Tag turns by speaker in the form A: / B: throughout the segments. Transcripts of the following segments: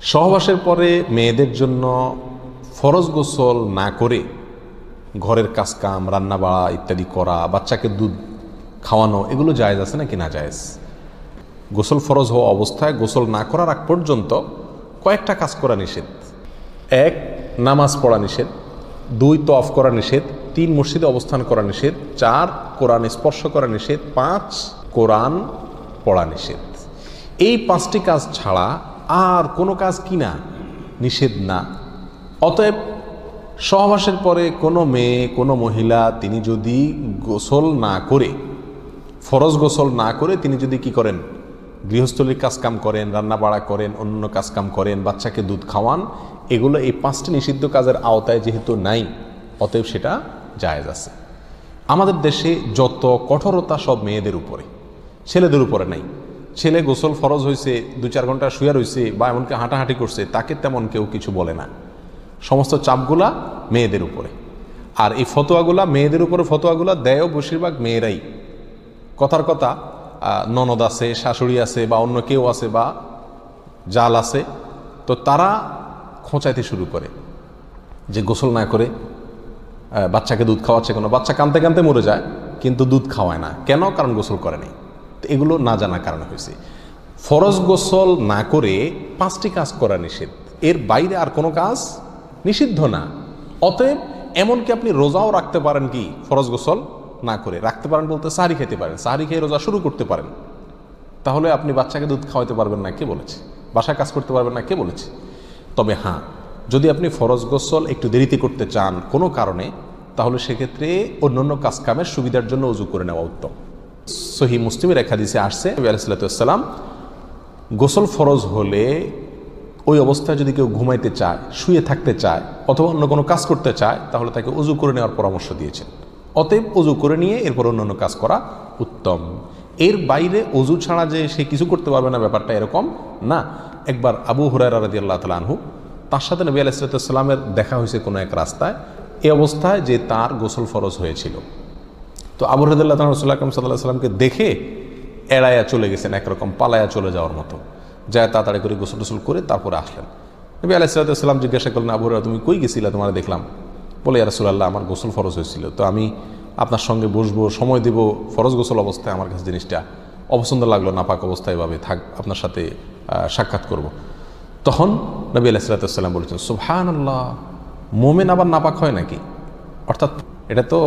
A: সহবাসের পরে মেয়েদের জন্য ফরজ গোসল না করে ঘরের কাজকাম, রান্না বাড়া ইত্যাদি করা, বাচ্চাকে দুধ খাওয়ানো, এগুলো জায়েজ আছে নাকি না জায়েজ? গোসল ফরজ হওয়া অবস্থায় গোসল না করার আগ পর্যন্ত কয়েকটা কাজ করা নিষেধ। 1, নামাজ পড়া নিষেধ। 2, তওয়াফ করা নিষেধ। 3, মসজিদে অবস্থান করা নিষেধ। 4, কোরআন স্পর্শ করা নিষেধ। 5, কোরআন পড়া নিষেধ। এই 5টি কাজ ছাড়া আর কোনো কাজ কিনা নিষেধ না। অতএব সহবাসের পরে কোনো মেয়ে, কোনো মহিলা তিনি যদি গোসল না করে, ফরজ গোসল না করে তিনি যদি কি করেন, গৃহস্থলীর কাজকাম করেন, রান্না বাড়া করেন, অন্য কাজকাম করেন, বাচ্চাকে দুধ খাওয়ান, এগুলো এই 5টি নিষিদ্ধ কাজের আওতায় যেহেতু নাই, অতএব সেটা জায়েজ আছে। আমাদের দেশে যত কঠোরতা সব মেয়েদের উপরে, ছেলেদের উপরে নাই। ছেলে গোসল ফরজ হয়েছে, 2-4 ঘন্টা শুয়ে রয়েছে বা এমনকি হাঁটাহাঁটি করছে, তাকে তেমন কেউ কিছু বলে না। সমস্ত চাপগুলা মেয়েদের উপরে। আর এই ফতোয়াগুলা মেয়েদের উপরে, ফতোয়াগুলা দেয়ও বেশিরভাগ মেয়েরাই। কথার কথা, ননদ আছে, শাশুড়ি আছে বা অন্য কেউ আছে বা জাল আছে, তো তারা খোঁচাইতে শুরু করে যে গোসল না করে বাচ্চাকে দুধ খাওয়াচ্ছে। কোনো বাচ্চা কাঁদতে কাঁদতে মরে যায় কিন্তু দুধ খাওয়ায় না, কেন? কারণ গোসল করে নাই। তো এগুলো না জানার কারণে হয়েছে। ফরজ গোসল না করে 5টি কাজ করা নিষেধ, এর বাইরে আর কোনো কাজ নিষিদ্ধ না। অতএব এমনকি আপনি রোজাও রাখতে পারেন, কি ফরজ গোসল না করে রাখতে পারেন বলতে সাহারি খেতে পারেন, সাহারি খেয়ে রোজা শুরু করতে পারেন। তাহলে আপনি বাচ্চাকে দুধ খাওয়াতে পারবেন না, কে বলেছে? বাসায় কাজ করতে পারবেন না, কে বলেছে? তবে হ্যাঁ, যদি আপনি ফরজ গোসল একটু দেরিতে করতে চান কোনো কারণে, তাহলে সেক্ষেত্রে অন্যান্য কাজকামের সুবিধার জন্য ওযু করে নেওয়া উত্তম। সহিহ মুসলিমের এক হাদিসে আসছে, নবী আলাইহিস সালাতু ওয়াস সালাম গোসল ফরজ হলে ওই অবস্থায় যদি কেউ ঘুমাইতে চায়, শুয়ে থাকতে চায় অথবা অন্য কোনো কাজ করতে চায়, তাহলে তাকে ওযু করে নেওয়ার পরামর্শ দিয়েছেন। অতএব ওযু করে নিয়ে এরপর অন্যান্য কাজ করা উত্তম। এর বাইরে ওযু ছাড়া যে সে কিছু করতে পারবে না, ব্যাপারটা এরকম না। একবার আবু হুরায়রা রাদিয়াল্লাহু তাআলা আনহু, তার সাথে নবী আলাইহিস সালাতু ওয়াস সালামের দেখা হয়েছে কোনো এক রাস্তায়, এই অবস্থায় যে তার গোসল ফরজ হয়েছিল। তো আবু হুরায়রা রাদিয়াল্লাহু তাআলা রাসূলুল্লাহ সাল্লাল্লাহু আলাইহি ওয়াসাল্লামকে দেখে এড়াইয়া চলে গেছেন, একরকম পালায়া চলে যাওয়ার মতো, যায় তাড়াতাড়ি করে গোসল টোসল করে তারপরে আসলেন। নবী আলাইহিস সালাতু ওয়াস সালাম জিজ্ঞাসা করলেন, আবু হুরায়রা তুমি কই গেছিলা? তোমার দেখলাম। বলে, ইয়া রাসূলুল্লাহ, আমার গোসল ফরজ হয়েছিল, তো আমি আপনার সঙ্গে বসবো, সময় দেব, ফরজ গোসল অবস্থায় আমার কাছে জিনিসটা অপছন্দ লাগলো, নাপাক অবস্থায় এভাবে থাক, আপনার সাথে সাক্ষাৎ করব। তখন নবী আলাইহিস সালাতু ওয়াস সালাম বলেছেন, সুবহানাল্লাহ, মোমেন আবার নাপাক হয় নাকি? অর্থাৎ এটা তো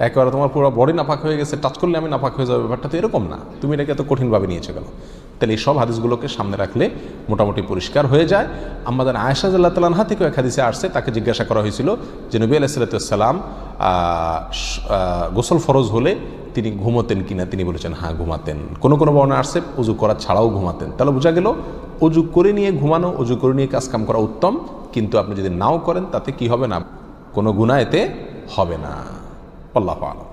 A: একেবারে তোমার পুরো বডি নাপাক হয়ে গেছে, টাচ করলে আমি নাপাক হয়ে যাবে, ব্যাপারটা তো এরকম না, তুমি এটাকে এত কঠিনভাবে নিয়েছো কেন? তাহলে এই সব হাদিসগুলোকে সামনে রাখলে মোটামুটি পরিষ্কার হয়ে যায়। আমাদের আয়েশা রাদিয়াল্লাহু তাআলা আনহা থেকে এক হাদিসে আসছে, তাকে জিজ্ঞাসা করা হয়েছিল যে নবী আলাইহিস সালাতু ওয়াস সালাম গোসল ফরজ হলে তিনি ঘুমোতেন কিনা? তিনি বলেছেন হ্যাঁ, ঘুমাতেন। কোনো কোনো বর্ণনা আসছে ওযু করা ছাড়াও ঘুমাতেন। তাহলে বোঝা গেল ওযু করে নিয়ে ঘুমানো, ওযু করে নিয়ে কাজ কাম করা উত্তম, কিন্তু আপনি যদি নাও করেন তাতে কি হবে না, কোনো গুনাহ এতে হবে না। আল্লাহু আ'লাম।